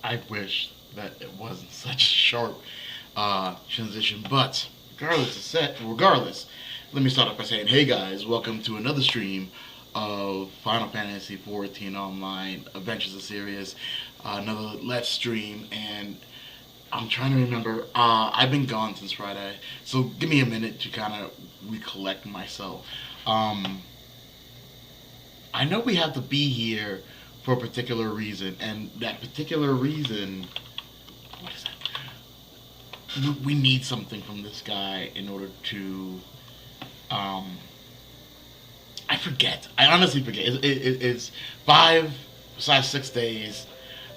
I wish that it wasn't such a sharp transition, but regardless, let me start off by saying, hey guys, welcome to another stream of Final Fantasy 14 Online Adventures of Sirius. Another Let's stream, and I'm trying to remember. I've been gone since Friday, so give me a minute to kind of recollect myself. Um, I know we have to be here for a particular reason, and that particular reason, what is that? We need something from this guy in order to. Um, I forget. I honestly forget. It's 6 days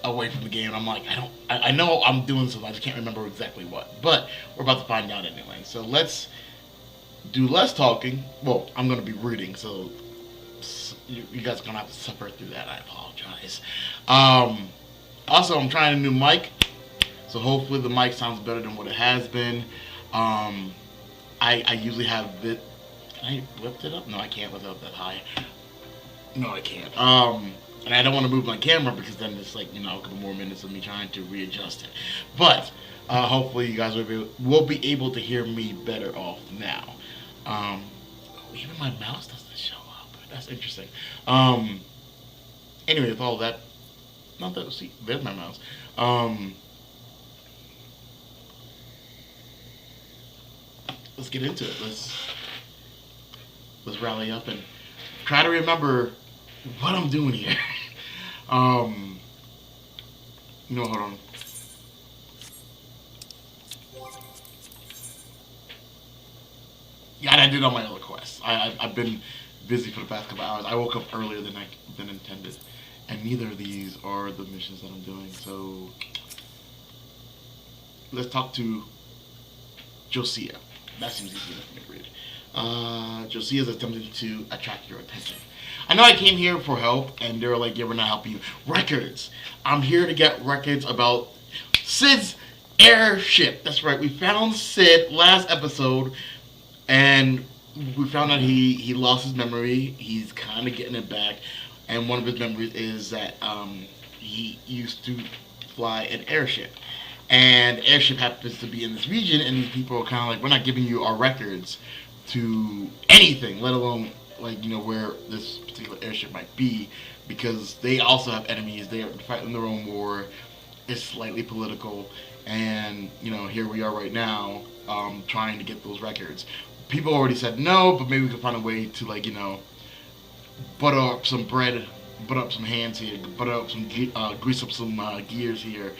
away from the game. I'm like, I know I'm doing something. I just can't remember exactly what. But we're about to find out anyway. So let's do less talking. Well, I'm going to be reading, so you guys are going to have to suffer through that. I apologize. Um, Also, I'm trying a new mic, so hopefully the mic sounds better than what it has been. Um, I usually have this. Can I lift it up? No, I can't lift it up that high. No, I can't. And I don't want to move my camera because then it's like, a couple more minutes of me trying to readjust it. But hopefully you guys will be able to hear me better off now. Um, Even my mouse doesn't show up. That's interesting. Um, anyway, with all that, not that, see, there's my mouse. Um, let's get into it. Let's rally up and try to remember what I'm doing here. um, no, hold on. Yeah, I did all my other quests. I've been busy for the past couple hours. I woke up earlier than intended, and neither of these are the missions that I'm doing. So let's talk to Josiah. That seems easy enough for me to read. Josiah is attempting to attract your attention. I know I came here for help, and they're like, yeah, we're not helping you. Records. I'm here to get records about Sid's airship. That's right. We found Sid last episode, and we found out he lost his memory. He's kind of getting it back, and one of his memories is that he used to fly an airship, and the airship happens to be in this region, and these people are kind of like, we're not giving you our records to anything, let alone like where this particular airship might be, because they also have enemies. They are fighting their own war. It's slightly political, and here we are right now, trying to get those records. People already said no, but maybe we could find a way to butter up some bread, butter up some hands here, butter up some grease up some gears here,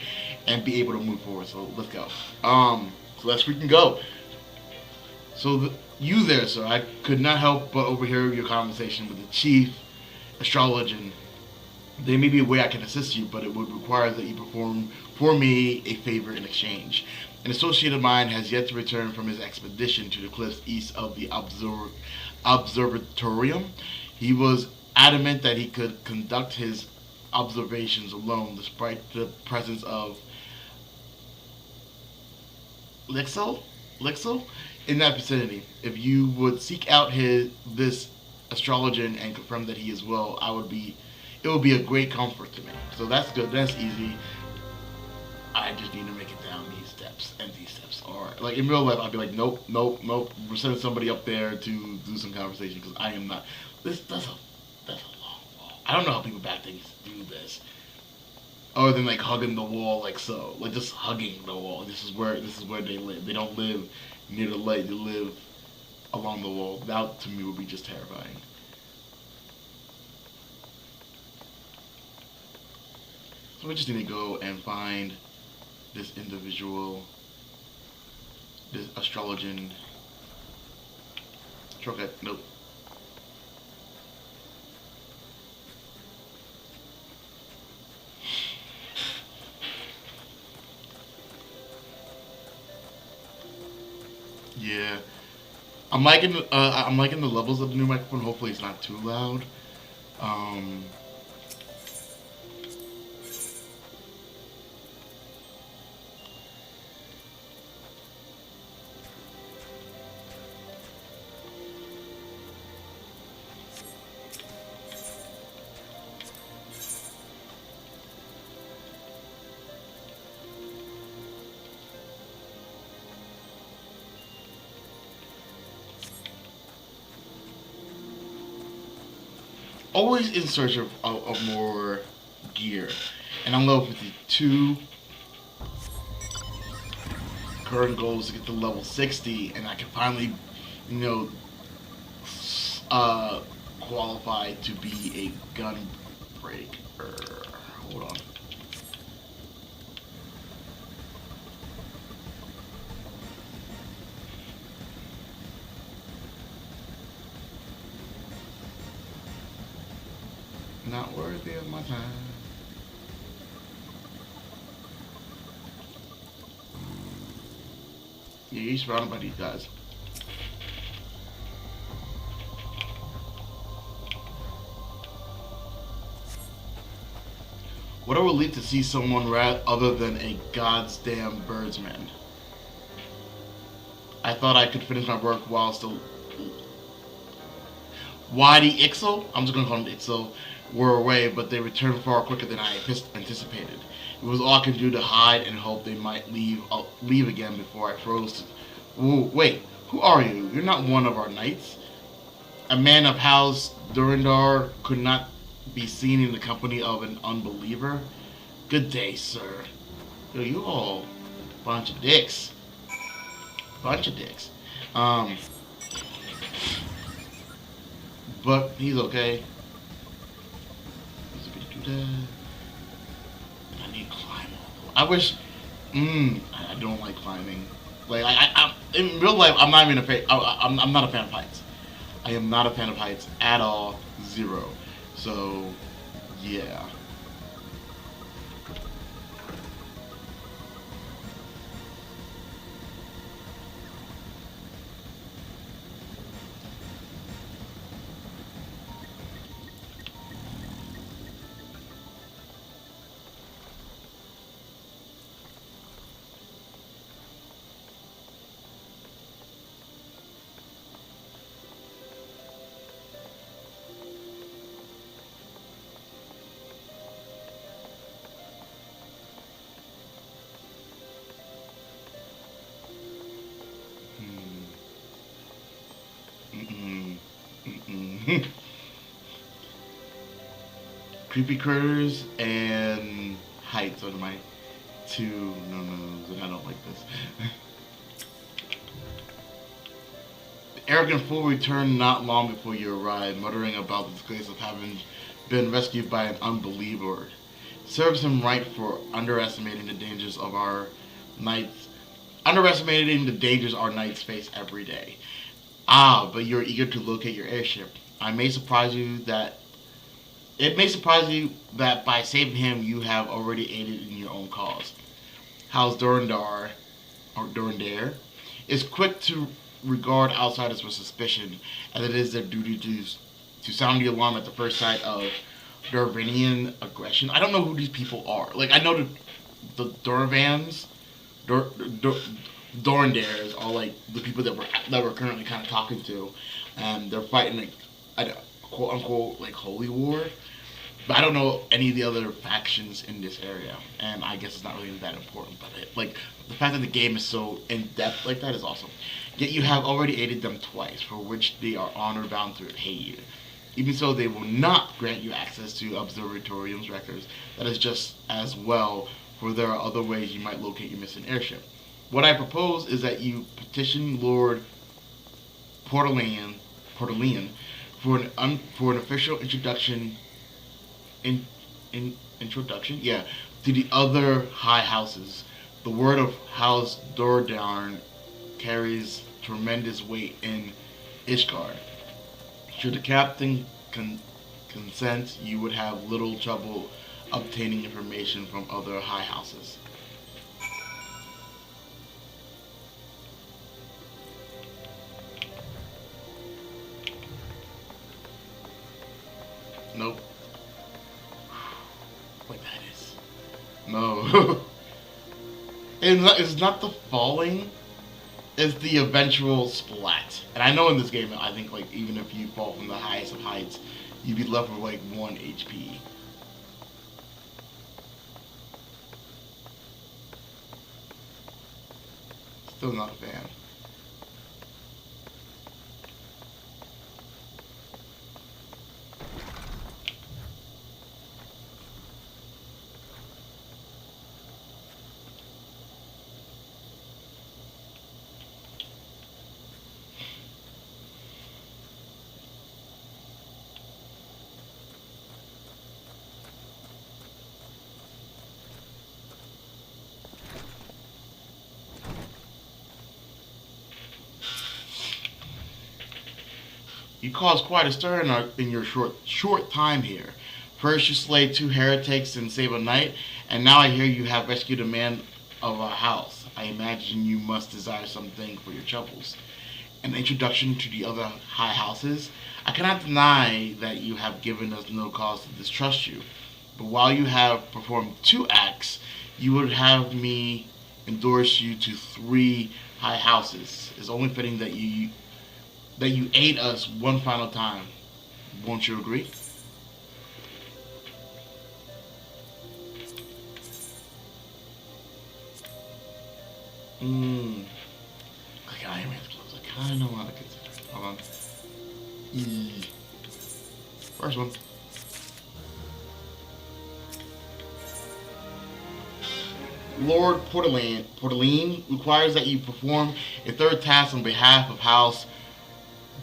and be able to move forward. So let's go. So let's freaking go. So you there, sir? I could not help but overhear your conversation with the chief astrologian. There may be a way I can assist you, but it would require that you perform for me a favor in exchange. An associate of mine has yet to return from his expedition to the cliffs east of the observatorium. He was adamant that he could conduct his observations alone, despite the presence of Lixel in that vicinity. If you would seek out this astrologer and confirm that he is well, it would be a great comfort to me. So that's good. That's easy. I just need to make it down these steps, and these steps are like in real life. I'd be like, nope, nope, nope. We're sending somebody up there to do some conversation because I am not. That's a long wall. I don't know how people back things do this, other than like hugging the wall like so, like just hugging the wall. This is where they live. They don't live near the lake. They live along the wall. That to me would be just terrifying. So we just need to go and find this individual, this astrologian. Shortcut, nope. Yeah, I'm liking the levels of the new microphone. Hopefully, it's not too loud. Um, always in search of more gear. And I'm level 52. Current goal is to get to level 60, and I can finally, you know, qualify to be a gun breaker. Hold on. Not worthy of my time. Yeah, you're surrounded by these guys. What a relief to see someone other than a goddamn birdsman. I thought I could finish my work while still. Why the Ixo? I'm just gonna call them the Ixo. Were away, but they returned far quicker than I anticipated. It was all I could do to hide and hope they might leave again before I froze. Ooh, wait, who are you? You're not one of our knights. A man of House Durandar could not be seen in the company of an unbeliever. Good day, sir. Yo, you all bunch of dicks. Bunch of dicks. But he's okay. He's gonna do that. I need to climb. I wish. I don't like climbing. Like I in real life, I'm not even a fan. I'm not a fan of heights. I am not a fan of heights at all. Zero. So, yeah. Creepy critters and heights are my two no-nos, and I don't like this. The arrogant fool returned not long before you arrived, muttering about the disgrace of having been rescued by an unbeliever. Serves him right for underestimating the dangers our knights face every day. Ah, but you're eager to locate your airship. It may surprise you that by saving him, you have already aided in your own cause. House Durandar, or Durandare, is quick to regard outsiders with suspicion, as it is their duty to sound the alarm at the first sight of Durvanian aggression. I don't know who these people are. Like, I know the Durvans, Dorandares are like the people that we're currently kind of talking to, and they're fighting like a quote unquote like holy war. But I don't know any of the other factions in this area, and I guess it's not really that important. But like the fact that the game is so in depth like that is awesome. Yet you have already aided them twice, for which they are honor bound to repay you. Even so, they will not grant you access to Observatorium's records. That is just as well, for there are other ways you might locate your missing airship. What I propose is that you petition Lord Portalian for an official introduction to the other high houses. The word of House Dordarn carries tremendous weight in Ishgard. Should the captain consent, you would have little trouble obtaining information from other high houses. Nope. What that is? No. It's not the falling. It's the eventual splat. And I know in this game, I think like even if you fall from the highest of heights, you'd be left with like 1 HP. Still not a fan. You caused quite a stir in your short time here. First you slayed 2 heretics and saved a knight, and now I hear you have rescued a man of our house. I imagine you must desire something for your troubles. An introduction to the other high houses? I cannot deny that you have given us no cause to distrust you. But while you have performed 2 acts, you would have me endorse you to 3 high houses. It's only fitting that you aid us one final time. Won't you agree? Okay, Iron Man's close. I kind of want to consider it. Hold on. First one. Lord Portaline requires that you perform a 3rd task on behalf of House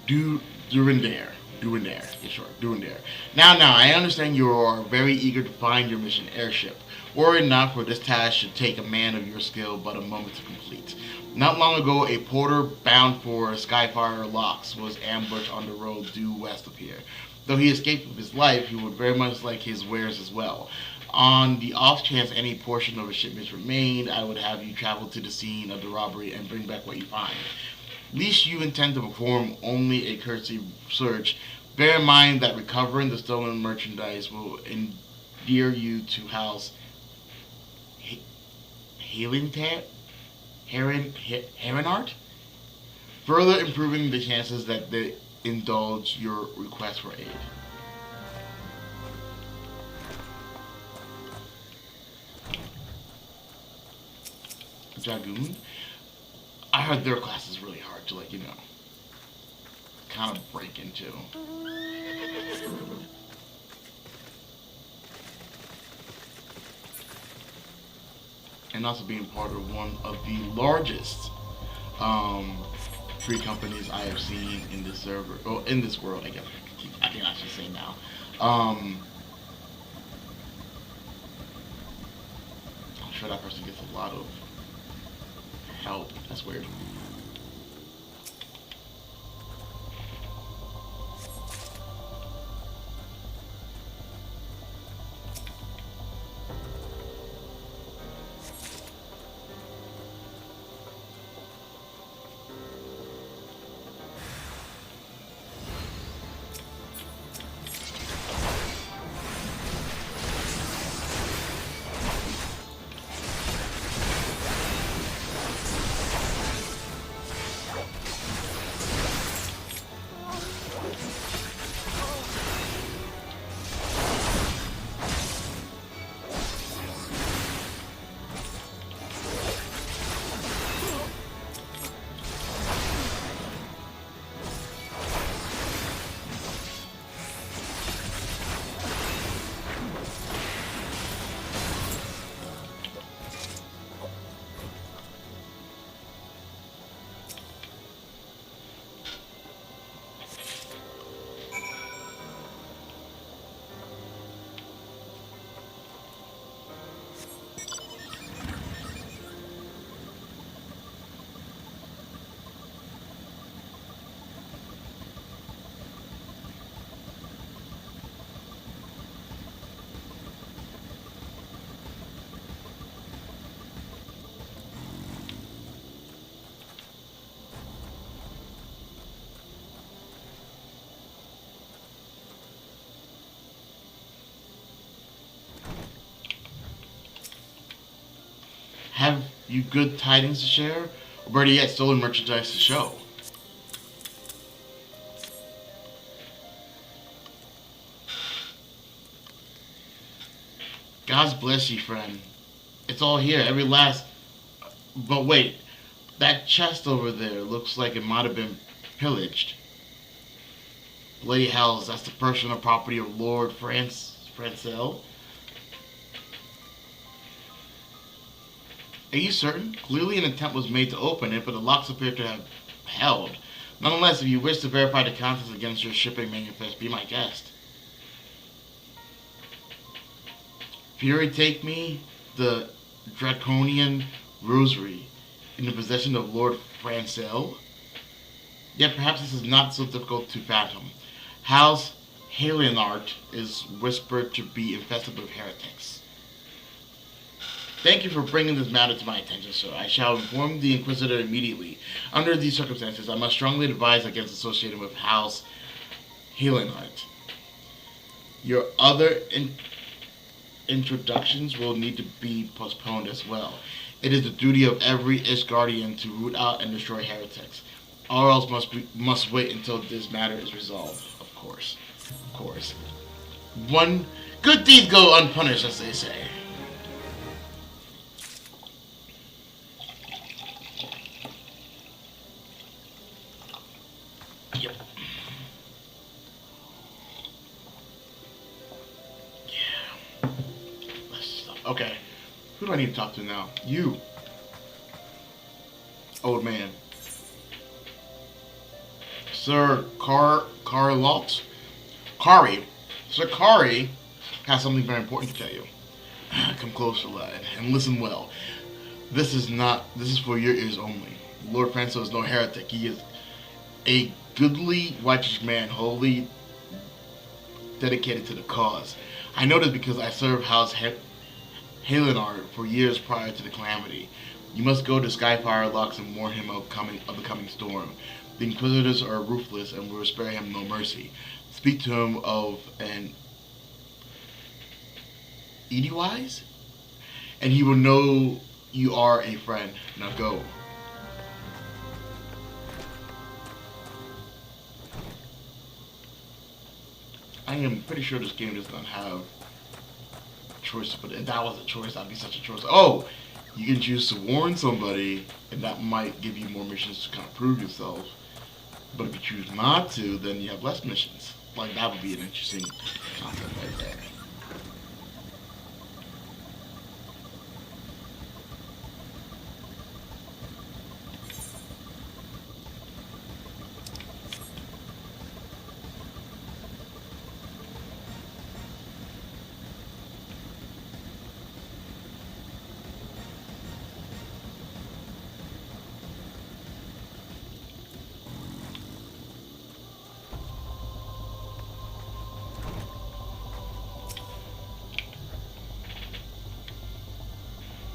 Durandare. Durandare. Yeah, sure. Durandare. Now, I understand you are very eager to find your mission airship. Worry not, for this task should take a man of your skill but a moment to complete. Not long ago, a porter bound for Skyfire Locks was ambushed on the road due west of here. Though he escaped with his life, he would very much like his wares as well. On the off chance any portion of his shipments remained, I would have you travel to the scene of the robbery and bring back what you find. Least you intend to perform only a courtesy search, bear in mind that recovering the stolen merchandise will endear you to House Heronart, further improving the chances that they indulge your request for aid. Dragoon? I heard their class is really hard to, kind of break into. And also being part of one of the largest free companies I have seen in this server, or in this world, I guess I can actually say now. I'm sure that person gets a lot of help. That's weird. Have you good tidings to share? Or better yet, stolen merchandise to show? God bless you, friend. It's all here, every last... But wait, that chest over there looks like it might have been pillaged. Bloody hells, that's the personal property of Lord Francel. Are you certain? Clearly an attempt was made to open it, but the locks appear to have held. Nonetheless, if you wish to verify the contents against your shipping manifest, be my guest. Fury, take me the Draconian Rosary in the possession of Lord Francel. Yet perhaps this is not so difficult to fathom. House Halienart is whispered to be infested with heretics. Thank you for bringing this matter to my attention, sir. I shall inform the Inquisitor immediately. Under these circumstances, I must strongly advise against associating with House Halienart. Your other introductions will need to be postponed as well. It is the duty of every Ishgardian to root out and destroy heretics. All else must wait until this matter is resolved. Of course. One good deeds go unpunished, as they say. Yep. Yeah. Okay. Who do I need to talk to now? You. Old man. Sir Carlot? Kari. Sir Kari has something very important to tell you. Come closer, lad, and listen well. This is for your ears only. Lord Franco is no heretic. He is a goodly, righteous man, wholly dedicated to the cause. I know this because I served House Halienart for years prior to the calamity. You must go to Skyfire Locks and warn him of the coming storm. The Inquisitors are ruthless and will spare him no mercy. Speak to him of an Edywise, and he will know you are a friend. Now go. I am pretty sure this game does not have a choice, but if that was a choice, that'd be such a choice. Oh, you can choose to warn somebody, and that might give you more missions to kind of prove yourself. But if you choose not to, then you have less missions. Like, that would be an interesting concept right there.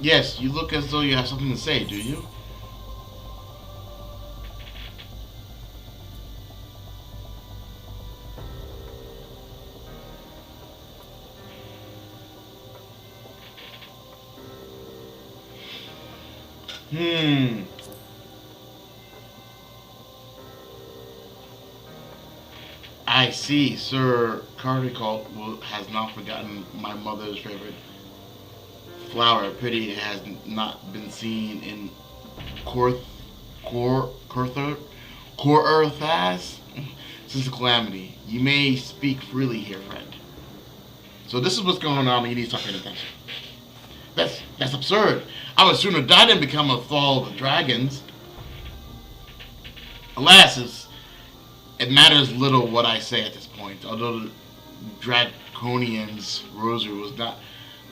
Yes, you look as though you have something to say, do you? I see. Sir Carnicalt has not forgotten my mother's favorite flower. Pity it has not been seen in Korthas since the calamity. You may speak freely here, friend. So this is what's going on, and you need to start paying attention. That's absurd. I would sooner die than become a thrall of the dragons. Alas, it matters little what I say at this point. Although the Draconian's rosary was not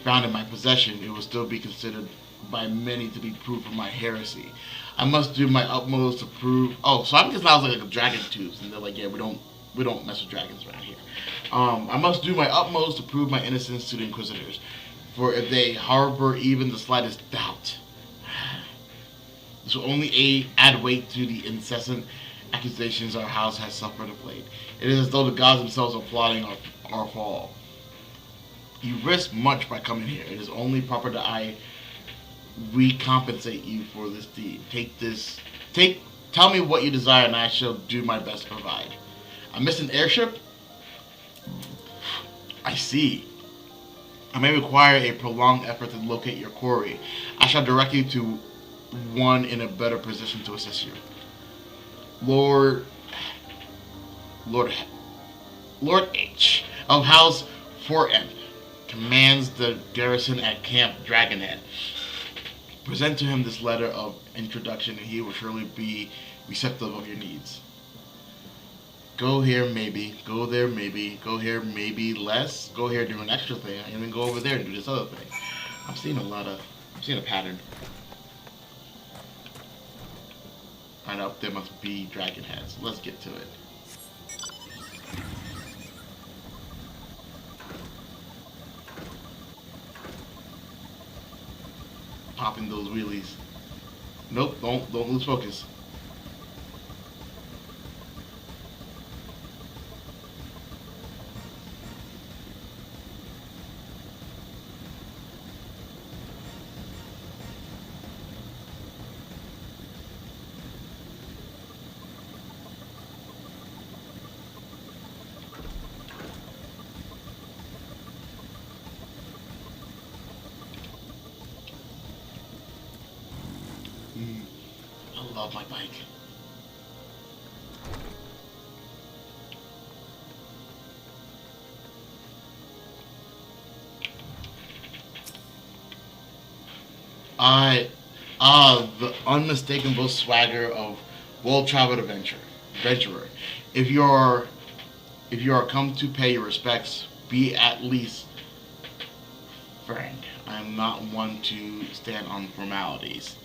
found in my possession, it will still be considered by many to be proof of my heresy. I must do my utmost to prove. Oh, so I'm just now like a dragon tubes, and they're like, yeah, we don't mess with dragons around here. I must do my utmost to prove my innocence to the Inquisitors, for if they harbor even the slightest doubt, this will only add weight to the incessant accusations our house has suffered of late. It is as though the gods themselves are plotting our fall. You risk much by coming here. It is only proper that I recompensate you for this deed. Tell me what you desire, and I shall do my best to provide. I missed an airship? I see. I may require a prolonged effort to locate your quarry. I shall direct you to one in a better position to assist you. Lord H of House Fortemp commands the garrison at Camp Dragonhead. Present to him this letter of introduction, and he will surely be receptive of your needs. Go here, maybe. Go there, maybe. Go here, maybe less. Go here, do an extra thing, and then go over there and do this other thing. I'm seeing a pattern. find out there must be dragon heads. Let's get to it. Popping those wheelies. Nope, don't lose focus. I love my bike. The unmistakable swagger of well-traveled adventurer. If you're come to pay your respects, be at least frank. I am not one to stand on formalities.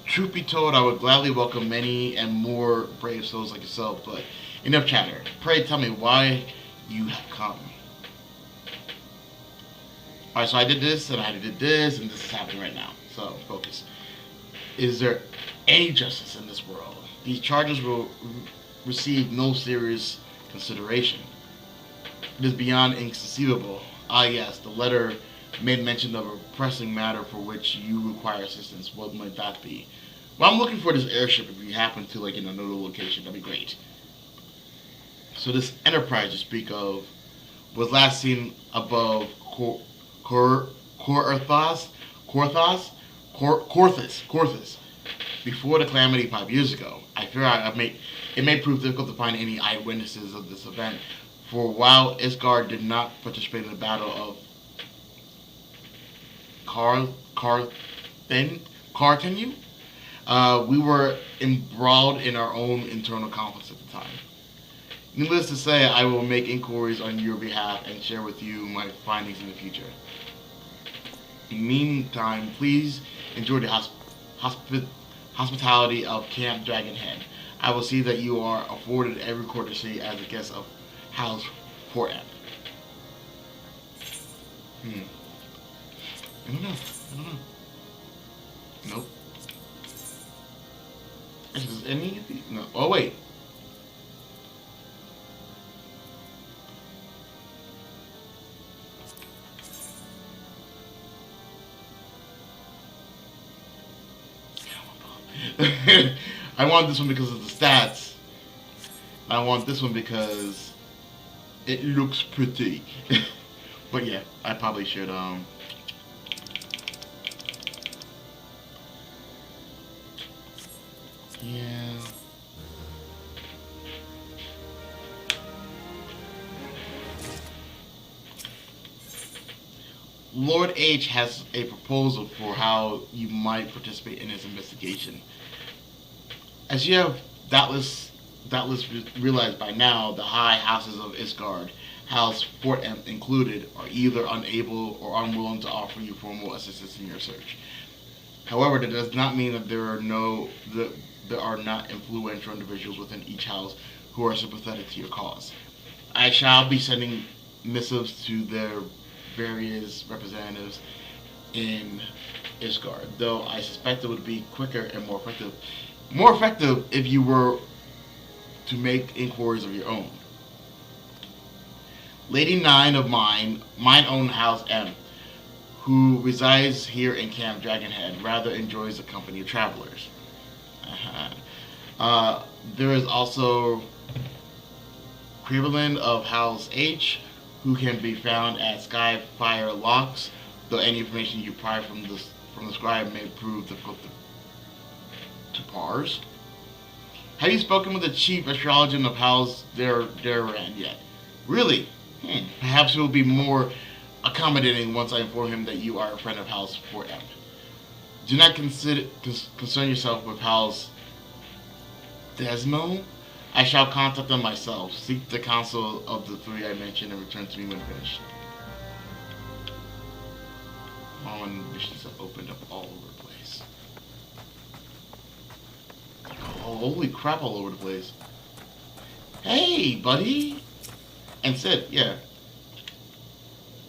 Truth be told, I would gladly welcome many and more brave souls like yourself, but enough chatter. Pray tell me why you have come. Alright, so I did this, and I did this, and this is happening right now. So, focus. Is there any justice in this world? These charges will receive no serious consideration. It is beyond inconceivable. Ah yes, the letter made mention of a pressing matter for which you require assistance. What might that be? Well, I'm looking for this airship. If you happen to, like, in another location, that'd be great. So this enterprise you speak of was last seen above Corthus, before the calamity 5 years ago. I fear it may prove difficult to find any eyewitnesses of this event, for while Isgard did not participate in the Battle of Cartenu, we were embroiled in our own internal conflicts at the time. Needless to say, I will make inquiries on your behalf and share with you my findings in the future. In the meantime, please enjoy the hospitality of Camp Dragonhead. I will see that you are afforded every courtesy as a guest of House Fort Ebb. I don't know. Nope. Is there any? No. Oh, wait. I want this one because of the stats. I want this one because it looks pretty. But yeah, I probably should yeah. Lord H has a proposal for how you might participate in his investigation. As you have doubtless realized by now, the high houses of Isgard, House Fort Ebb included, are either unable or unwilling to offer you formal assistance in your search. However, that does not mean that there are not influential individuals within each house who are sympathetic to your cause. I shall be sending missives to their various representatives in Isgard, though I suspect it would be quicker and more effective. More effective if you were to make inquiries of your own. Lady 9 of mine own House M, who resides here in Camp Dragonhead, rather enjoys the company of travelers. There is also Creveland of House H, who can be found at Skyfire Locks, though any information you pry from the scribe may prove difficult to parse. Have you spoken with the chief astrologer of House Deran yet? Really? Perhaps he will be more accommodating once I inform him that you are a friend of House Fort Ebb. Do not concern yourself with House Desmo. I shall contact them myself. Seek the counsel of the three I mentioned and return to me when finished. My missions have opened up all over the place. Oh, holy crap all over the place. Hey, buddy! And Sid, yeah.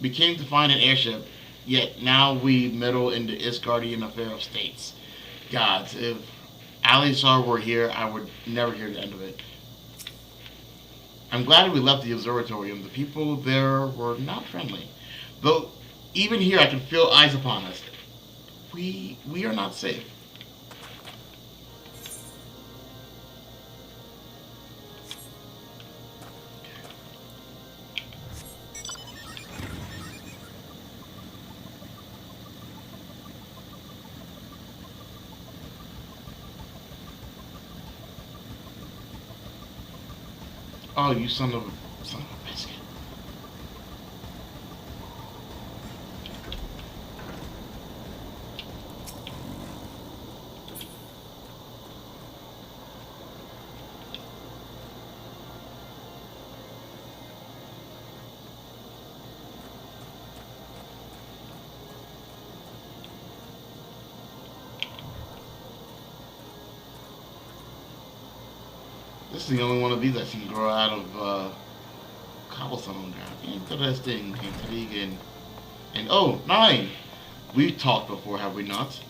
We came to find an airship, yet now we meddle in the Isgardian affair of states. Gods, if Alisar were here, I would never hear the end of it. I'm glad we left the observatorium. The people there were not friendly. Though, even here I can feel eyes upon us. We are not safe. Oh, you son of a biscuit. This is the only one of these I seen grow out of cobblestone on the ground. Interesting, intriguing. And oh, 9! We've talked before, have we not?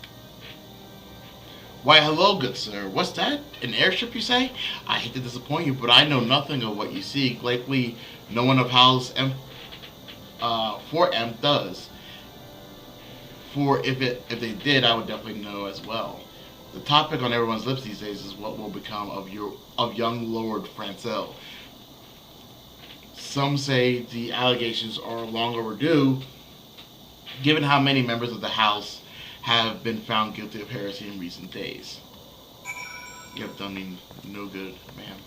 Why, hello, good sir. What's that? An airship, you say? I hate to disappoint you, but I know nothing of what you seek. Likely, no one of House Fort M does. For if they did, I would definitely know as well. The topic on everyone's lips these days is what will become of young Lord Francel. Some say the allegations are long overdue, given how many members of the House have been found guilty of heresy in recent days. You have done me no good, ma'am.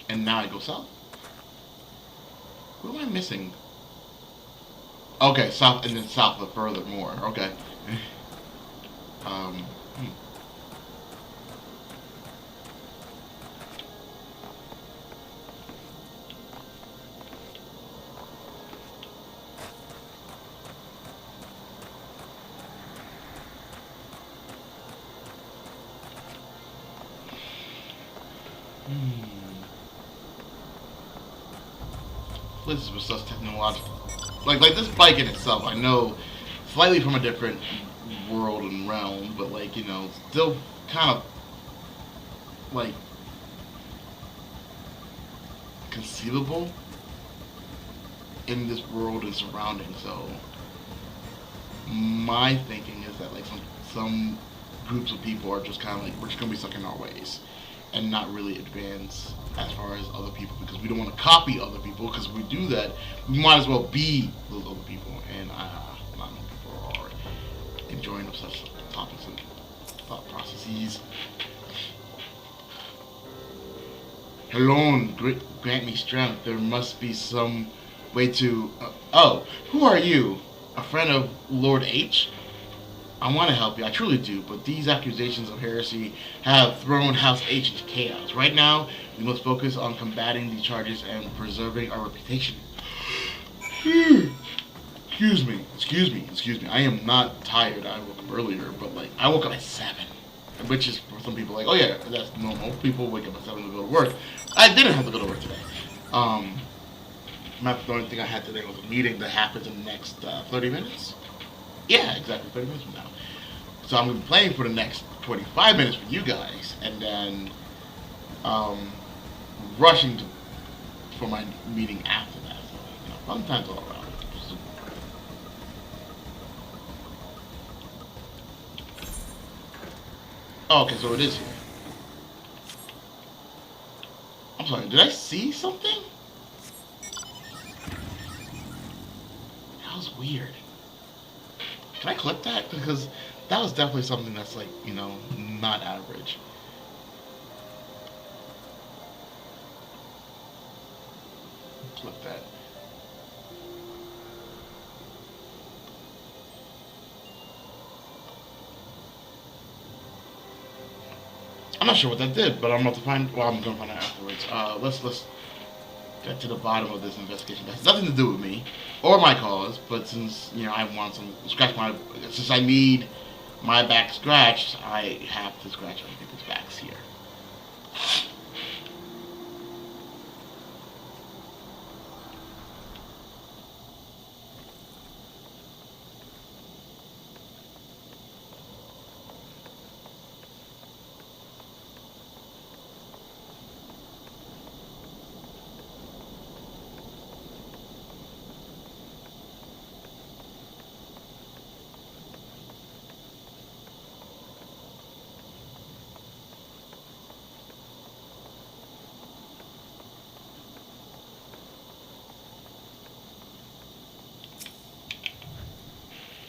And now I go south? What am I missing? Okay, south and then south of furthermore. Okay. Hmm. This was such technological. Like this bike in itself, I know, slightly from a different world and realm, but like, you know, still kind of like conceivable in this world and surroundings. So my thinking is that like some groups of people are just kind of like, we're just gonna be stuck in our ways and not really advance as far as other people, because we don't want to copy other people, because if we do that, we might as well be those other people, and not many people are enjoying of such topics and thought processes. Alone, grant me strength. There must be some way to... oh, who are you? A friend of Lord H? I want to help you, I truly do, but these accusations of heresy have thrown House H into chaos. Right now, we must focus on combating these charges and preserving our reputation. Excuse me. I am not tired. I woke up earlier, but like, I woke up at 7. Which is, for some people, like, oh yeah, that's normal. People wake up at 7 to go to work. I didn't have to go to work today. The only thing I had today was a meeting that happens in the next 30 minutes. Yeah, exactly, 30 minutes from now. So I'm going to be playing for the next 25 minutes with you guys, and then rushing for my meeting after that. So, you know, fun times all around. Oh, okay, so it is here. I'm sorry, did I see something? That was weird. Can I clip that? Because that was definitely something that's like, you know, not average. Clip that. I'm not sure what that did, but I'm about to find. Well, I'm gonna find out afterwards. Let's. get to the bottom of this investigation. That has nothing to do with me or my cause, but since I want some scratch my since I need my back scratched, I have to scratch other people's backs here.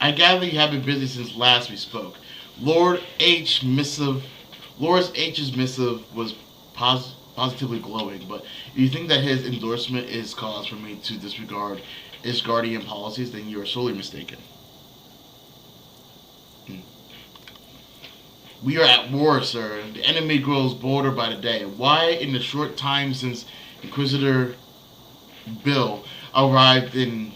I gather you have been busy since last we spoke. Lord H. missive, Lord H's missive was positively glowing, but if you think that his endorsement is cause for me to disregard his guardian policies, then you are sorely mistaken. We are at war, sir. The enemy grows bolder by the day. Why, in the short time since Inquisitor Bill arrived in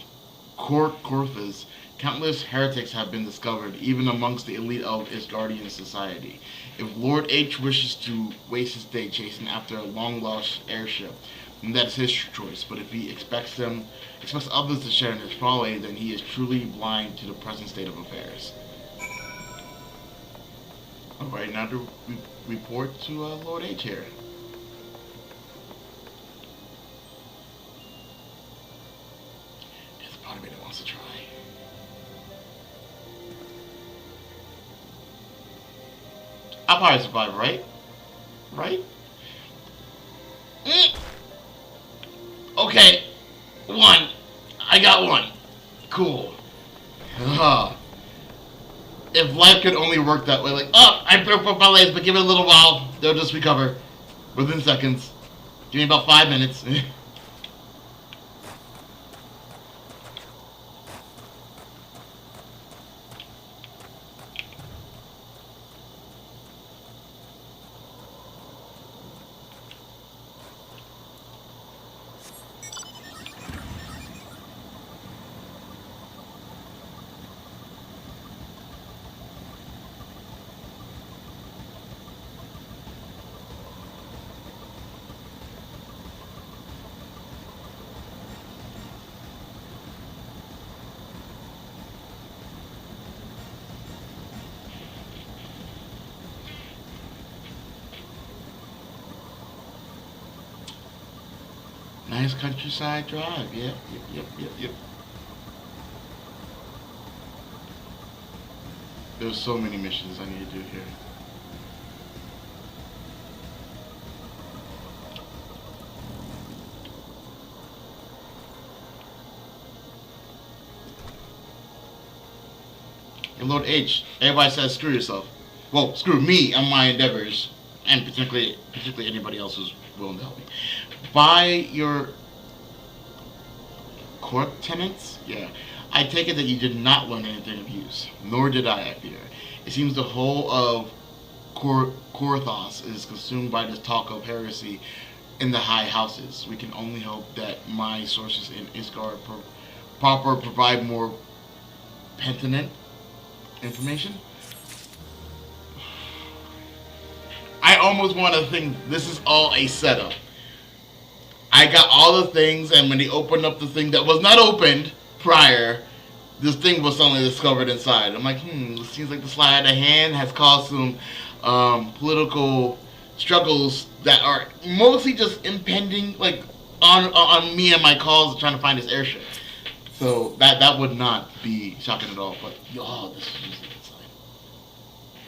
Corfus, countless heretics have been discovered, even amongst the elite of its guardian society. If Lord H wishes to waste his day chasing after a long-lost airship, then that is his choice. But if he expects others to share in his folly, then he is truly blind to the present state of affairs. Alright, now to report to Lord H here. There's a part of me that wants to try. I'll probably survive, right? Right? Okay. 1. I got 1. Cool. If life could only work that way, like, oh, I broke both my legs, but give it a little while. They'll just recover within seconds. Give me about 5 minutes. Nice countryside drive, yep. There's so many missions I need to do here. And Lord H, everybody says screw yourself. Well, screw me and my endeavors, and particularly anybody else who's willing to help me. By your court tenants? Yeah. I take it that you did not learn anything of use. Nor did I fear. It seems the whole of Korthos is consumed by this talk of heresy in the high houses. We can only hope that my sources in Isgard provide more pertinent information. I almost want to think this is all a setup. I got all the things, and when they opened up the thing that was not opened prior, this thing was suddenly discovered inside. I'm like, it seems like the sleight of hand has caused some political struggles that are mostly just impending, like on me and my cause trying to find this airship. So that would not be shocking at all. But this is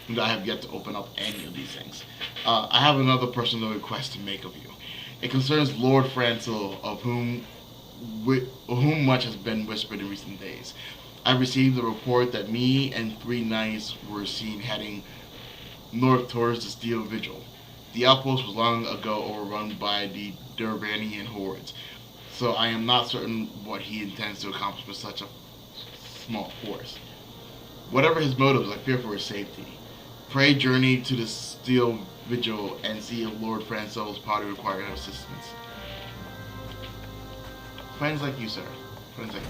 inside. I have yet to open up any of these things. I have another personal request to make of you. It concerns Lord Francil, of whom much has been whispered in recent days. I received a report that me and 3 knights were seen heading north towards the Steel Vigil. The outpost was long ago overrun by the Durvanian hordes, so I am not certain what he intends to accomplish with such a small force. Whatever his motives, I fear for his safety. Pray journey to the Steel Vigil and see if Lord Francil's party requires assistance. Friends like you, sir. Friends like you.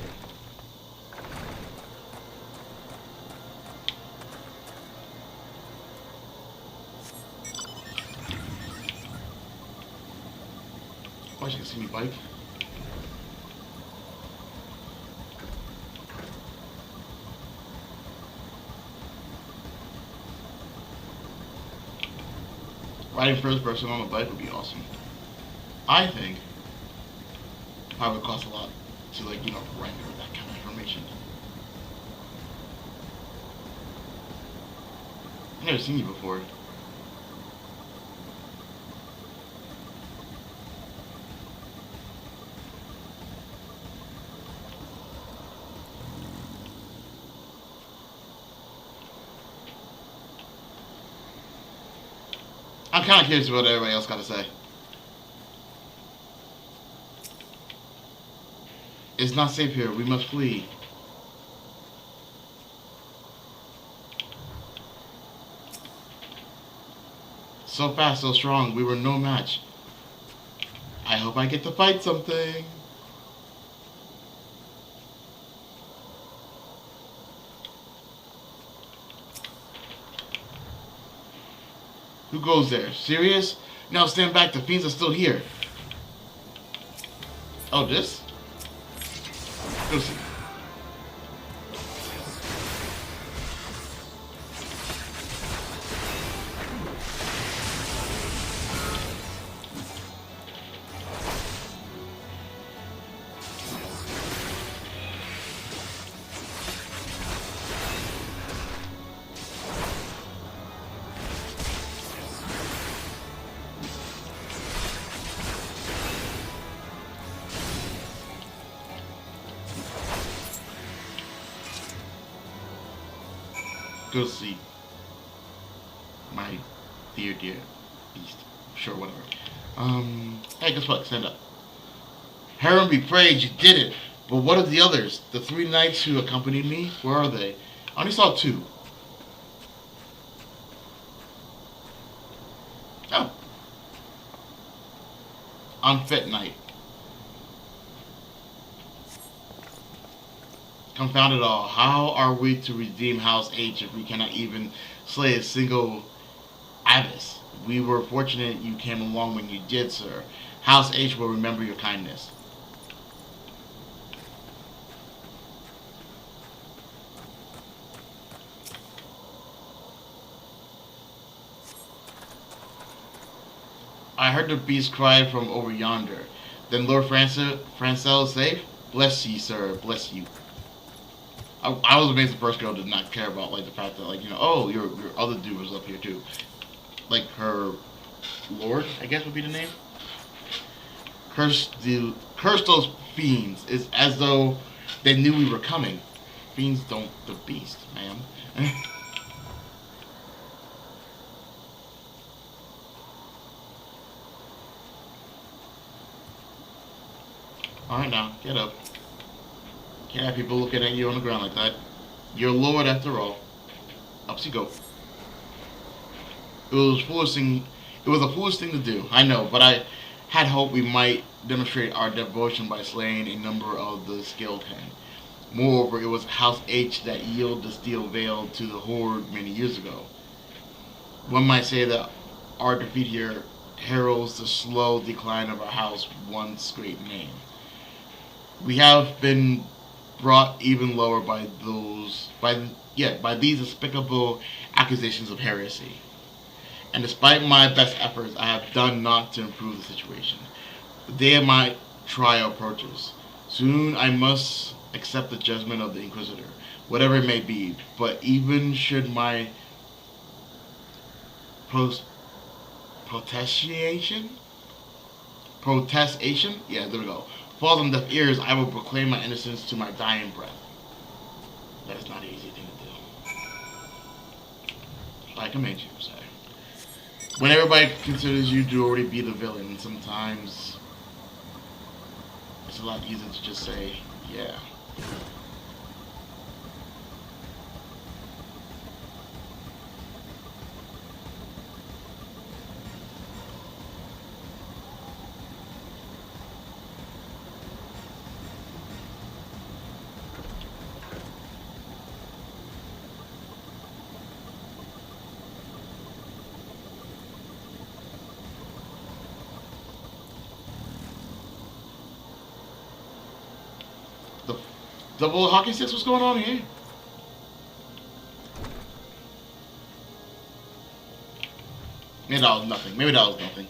Oh, you can see me bike. Riding first person on a bike would be awesome. I think probably would cost a lot to, like, you know, render that kind of information. I've never seen you before. I'm kind of curious what everybody else got to say. It's not safe here. We must flee. So fast, so strong. We were no match. I hope I get to fight something. Who goes there? Sirius? No, stand back. The fiends are still here. Oh, this? Go see. Go see. My dear beast. Sure, whatever. Hey, guess what? Stand up. Heron be praised, you did it. But what of the others? The 3 knights who accompanied me? Where are they? I only saw 2. Oh. Unfit knight. Confound it all. How are we to redeem House H if we cannot even slay a single abbess? We were fortunate you came along when you did, sir. House H will remember your kindness. I heard the beast cry from over yonder. Then Lord Francel is safe? Bless ye, sir. Bless you. I was amazed the first girl did not care about, like, the fact that, like, you know, oh, your other dude was up here too. Like, her lord, I guess would be the name. Curse those fiends. It's as though they knew we were coming. Fiends don't the beast, man. Alright now, get up. Can't have people looking at you on the ground like that. You're Lord after all. Up you go. It was a foolish thing to do, I know, but I had hoped we might demonstrate our devotion by slaying a number of the skeleton. Moreover, it was House H that yielded the steel veil to the Horde many years ago. One might say that our defeat here heralds the slow decline of our house once great name. We have been brought even lower by these despicable accusations of heresy. And despite my best efforts, I have done naught to improve the situation. The day of my trial approaches. Soon I must accept the judgment of the Inquisitor, whatever it may be. But even should my protestation? Yeah, there we go. Falls on deaf ears, I will proclaim my innocence to my dying breath. That is not an easy thing to do. I commend you, sir. When everybody considers you to already be the villain, sometimes it's a lot easier to just say, yeah. Double hockey sticks? What's going on here? Maybe that was nothing. Maybe that was nothing.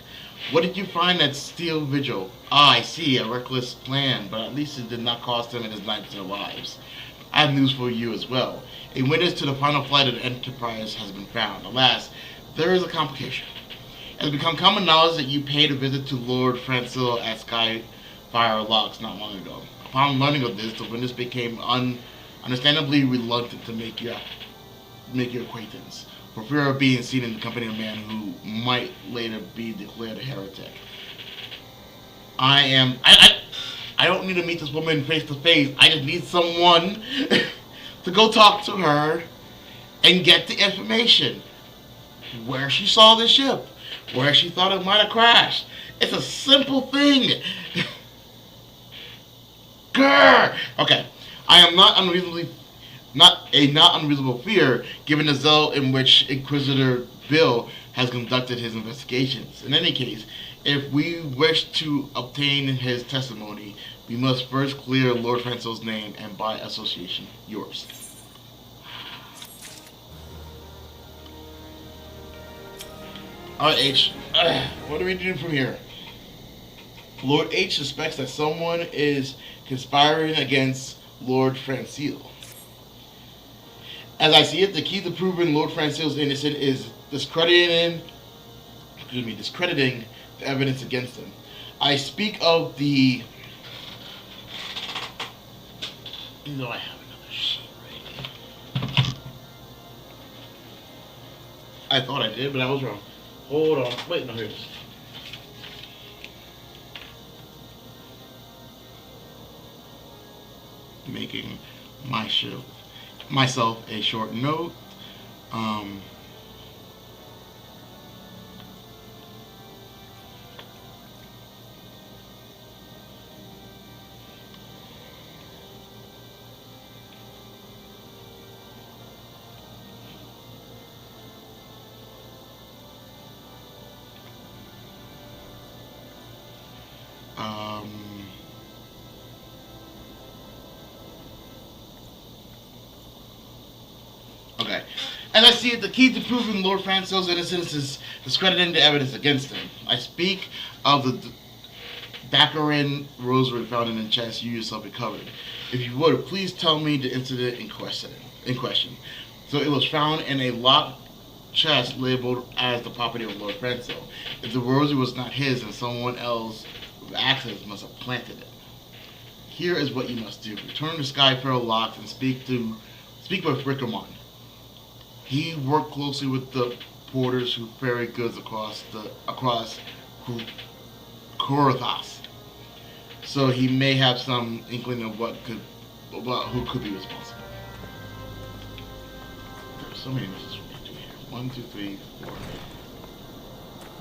What did you find at Steel Vigil? Ah, I see. A reckless plan, but at least it did not cost him and his knights their lives. I have news for you as well. A witness to the final flight of the Enterprise has been found. Alas, there is a complication. It has become common knowledge that you paid a visit to Lord Francil at Skyfire Locks not long ago. Upon learning of this, the witness became understandably reluctant to make your acquaintance, for fear of being seen in the company of a man who might later be declared a heretic. I don't need to meet this woman face to face. I just need someone to go talk to her and get the information. Where she saw the ship, where she thought it might have crashed. It's a simple thing. Grr! Okay, I am not unreasonable fear, given the zeal in which Inquisitor Bill has conducted his investigations. In any case, if we wish to obtain his testimony, we must first clear Lord Francil's name and, by association, yours. Alright, H. What do we do from here? Lord H suspects that someone is conspiring against Lord Francil. As I see it, the key to proving Lord Francil's innocent is discrediting the evidence against him. I speak of the... You know I have another sheet right here. I thought I did, but I was wrong. Hold on. Wait, no, here it is. Making myself a short note. Okay. As I see it, the key to proving Lord Francil's innocence is discrediting the evidence against him. I speak of the Baccarin rosary found in the chest you yourself recovered. If you would, please tell me the incident in question. So it was found in a locked chest labeled as the property of Lord Francil. If the rosary was not his, then someone else with access must have planted it. Here is what you must do. Return to Skyfire Locks and speak with Rickermont. He worked closely with the porters who ferry goods across Korothas, so he may have some inkling of who could be responsible. There's so many messages we can do here. 1, 2, 3, 4.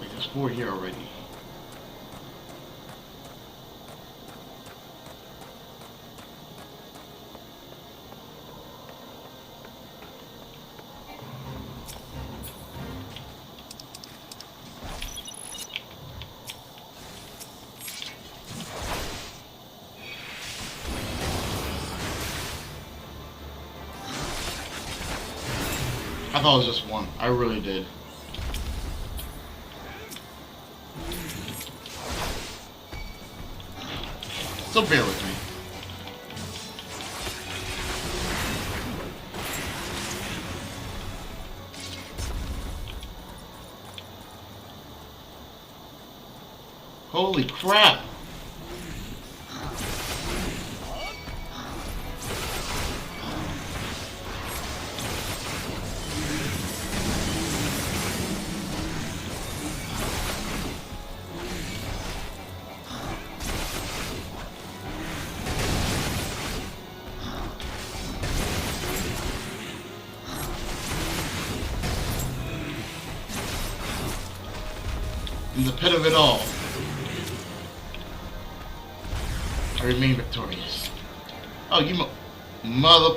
Wait, there's 4 here already. I thought it was just one. I really did. So bear with me. Holy crap! In the pit of it all, I remain victorious. Oh, you mother...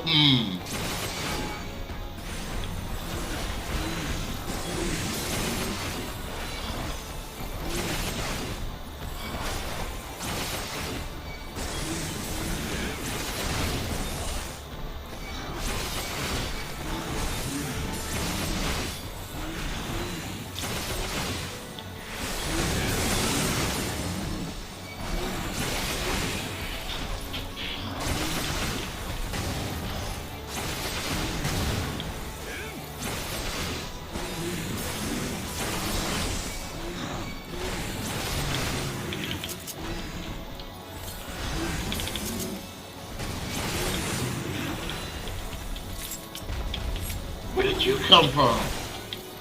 Where did you come from?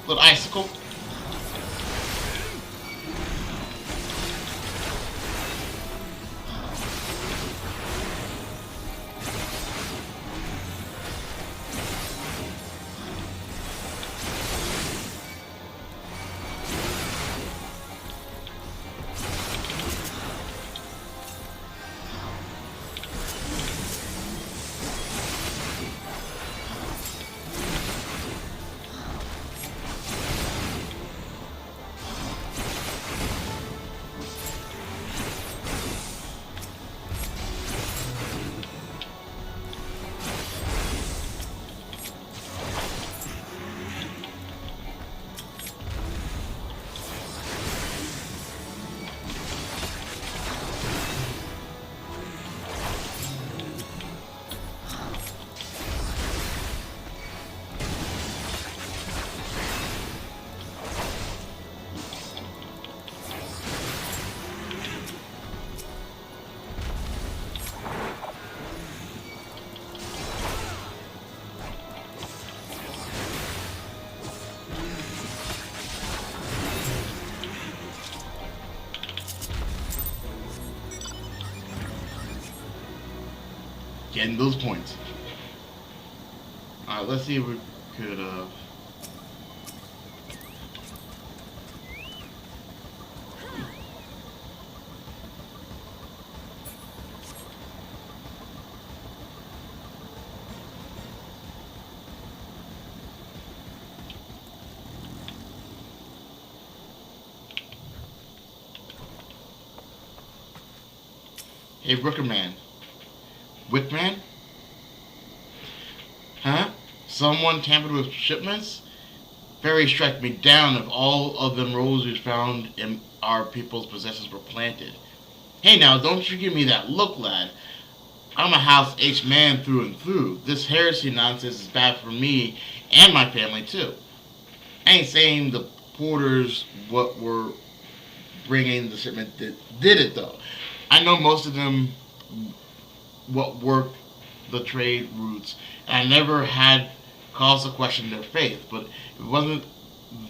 Little icicle? Getting those points. Alright, let's see if we could, Hey, Brookerman. Wickman? Huh? Someone tampered with shipments? Fairy strike me down if all of them roses found in our people's possessions were planted. Hey now, don't you give me that look, lad. I'm a House H man through and through. This heresy nonsense is bad for me and my family too. I ain't saying the porters what were bringing the shipment did it though. I know most of them what worked the trade routes, and I never had cause to question their faith, but if it wasn't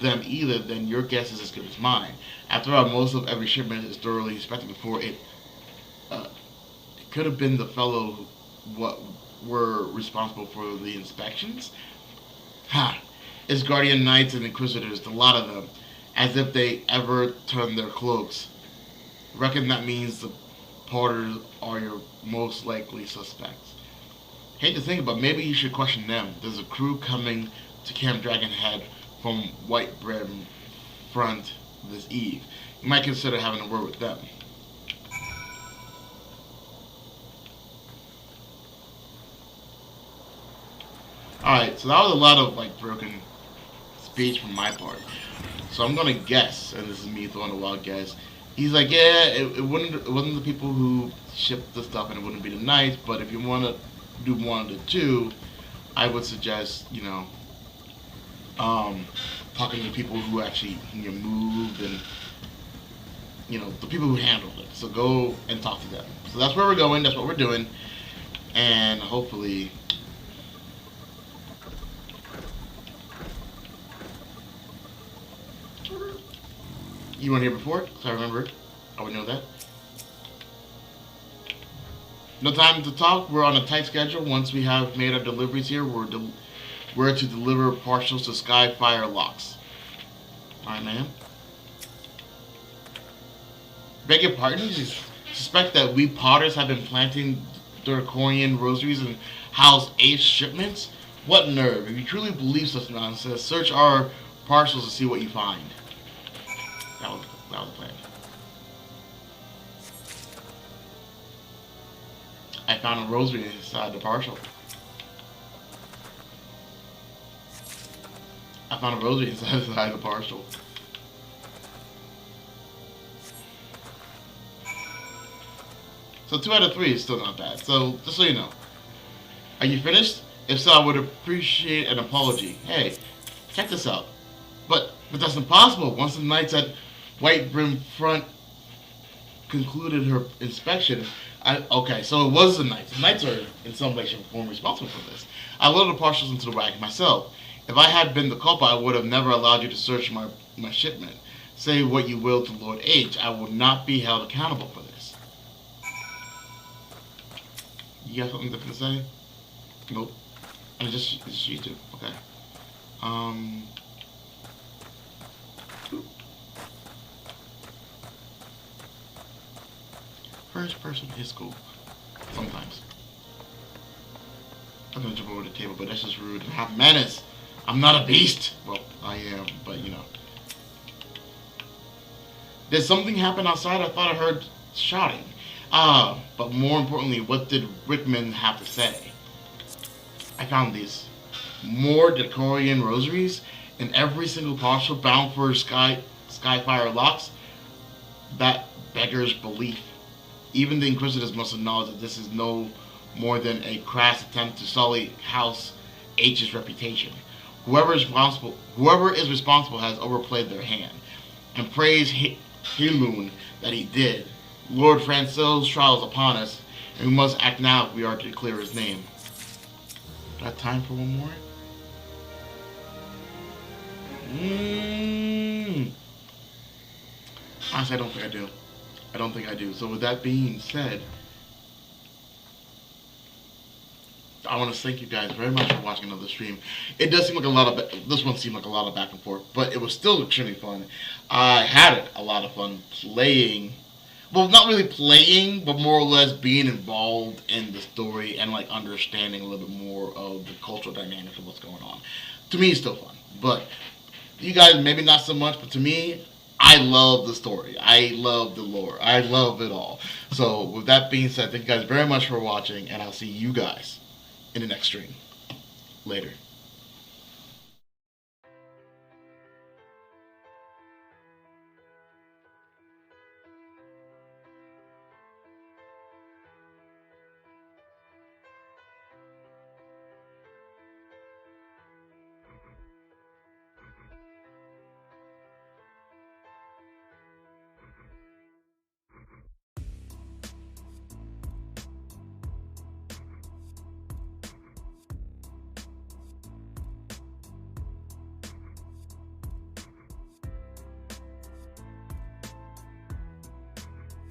them either, then your guess is as good as mine. After all, most of every shipment is thoroughly inspected before it could have been the fellow what were responsible for the inspections. Ha! It's Guardian Knights and Inquisitors, the lot of them, as if they ever turned their cloaks. Reckon that means the porters are your most likely suspects. Hate to think, but maybe you should question them. There's a crew coming to Camp Dragonhead from White Brim Front this eve. You might consider having a word with them. Alright, so that was a lot of broken speech from my part. So I'm gonna guess, and this is me throwing a wild guess. He's like, yeah, it wasn't the people who shipped the stuff, and it wouldn't be the knights. But if you want to do one of the two, I would suggest, talking to people who actually moved and the people who handled it. So go and talk to them. So that's where we're going. That's what we're doing, and hopefully. You weren't here before, so I remember. I would know that. No time to talk. We're on a tight schedule. Once we have made our deliveries here, we're to deliver partials to Skyfire Locks. Alright, man. Beg your pardon? You suspect that we potters have been planting Durkorian rosaries and House H shipments? What nerve. If you truly believe such nonsense, search our parcels to see what you find. That was the plan. I found a rosary inside the parcel. I found a rosary inside the parcel. So 2 out of 3 is still not bad. So just so you know. Are you finished? If so, I would appreciate an apology. Hey, check this out. But that's impossible. Once the knights at White Brim Front concluded her inspection. Okay, so it was the knights. The knights are in some way, shape, or form responsible for this. I loaded the parcels into the wagon myself. If I had been the culprit, I would have never allowed you to search my shipment. Say what you will to Lord H, I will not be held accountable for this. You got something different to say? Nope. And it's just you two. Okay. First person is cool. Sometimes. I'm gonna jump over the table, but that's just rude. I have manners. I'm not a beast. Well, I am, but you know. Did something happen outside? I thought I heard shouting. But more importantly, what did Rickman have to say? I found these. More Decorian rosaries in every single parcel bound for Skyfire locks. That beggars belief. Even the Inquisitors must acknowledge that this is no more than a crass attempt to sully House H's reputation. Whoever is responsible has overplayed their hand. And praise Hiloon that he did. Lord Franco's trial is upon us, and we must act now if we are to declare his name. Got time for one more? Honestly, I don't think I do. I don't think I do. So with that being said, I want to thank you guys very much for watching another stream. It does seem like this one seemed like a lot of back and forth, but it was still extremely fun. I had a lot of fun playing. Well, not really playing, but more or less being involved in the story and like understanding a little bit more of the cultural dynamics of what's going on. To me, it's still fun, but you guys maybe not so much. But to me, I love the story. I love the lore. I love it all. So with that being said, thank you guys very much for watching, and I'll see you guys in the next stream. Later.